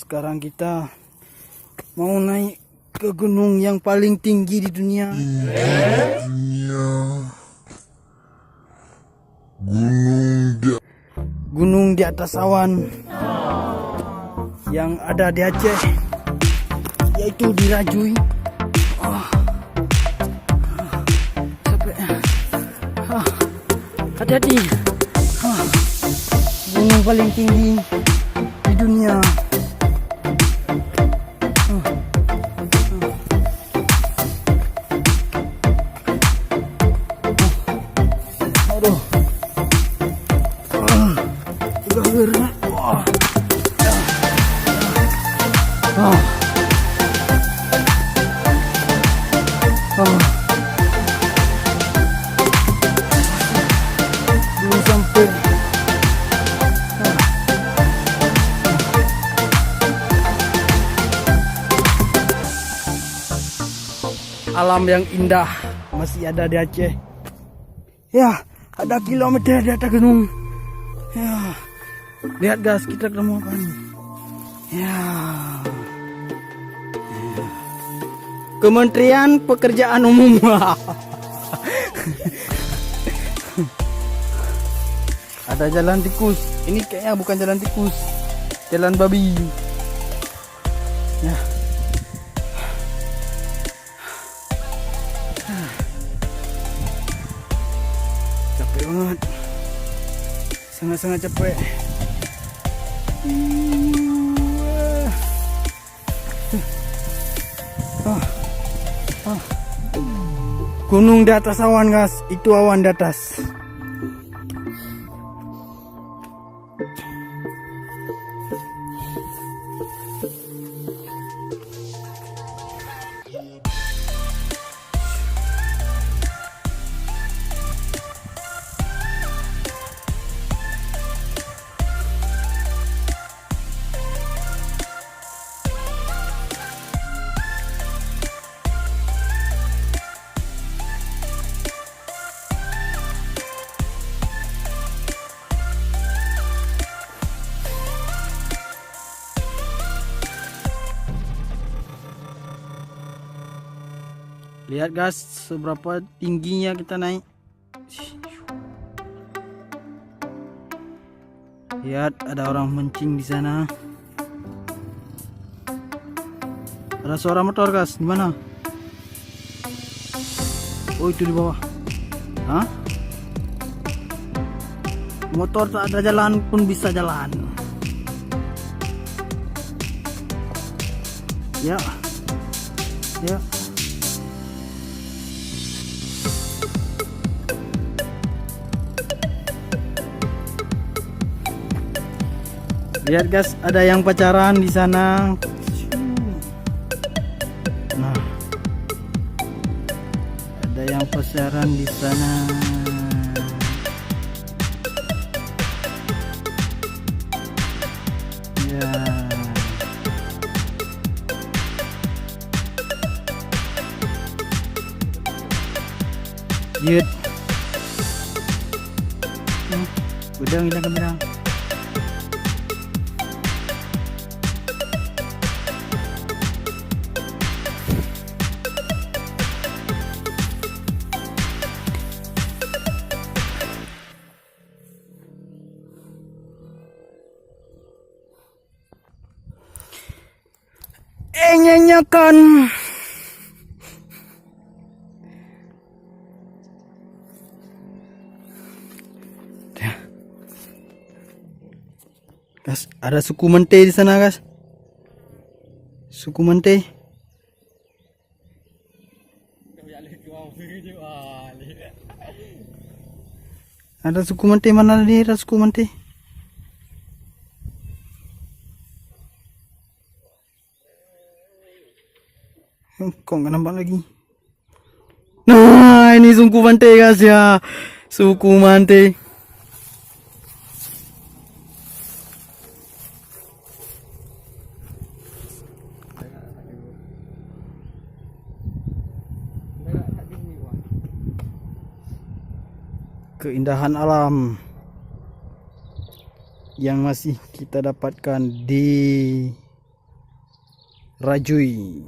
Sekarang kita mau naik ke gunung yang paling tinggi di dunia. Gunung di atas awan yang ada di Aceh, yaitu di Rajui. Hati-hati. Gunung paling tinggi di dunia. Aduh. Udah berat. Belum sampai. Alam yang indah masih ada di Aceh. Ya, ada kilometer di atas gunung. Ya, lihat guys, kita ketemu apa nih? Ya. Kementerian Pekerjaan Umum. Ada jalan tikus. Ini kayaknya bukan jalan tikus, jalan babi. Ya. Capek banget, sangat-sangat capek. Gunung di atas awan guys, itu awan di atas. Lihat guys, seberapa tingginya kita naik. Lihat, ada orang mancing di sana. Ada suara motor guys, di mana? Oh, itu di bawah. Hah? Motor tak ada jalan pun bisa jalan. Ya. Ya. Lihat guys, ada yang pacaran di sana. Nah, ada yang pacaran di sana. Ya. Yut. Udah hilang kamera. Nyanyikan. Guys, ada suku Mente di sana guys. Suku Mente. Ada suku Mente, mana nih ada suku Mente? Kok nggak nampak lagi? Nah, ini suku Mente guys ya. Suku Mente. Keindahan alam yang masih kita dapatkan di Rajui.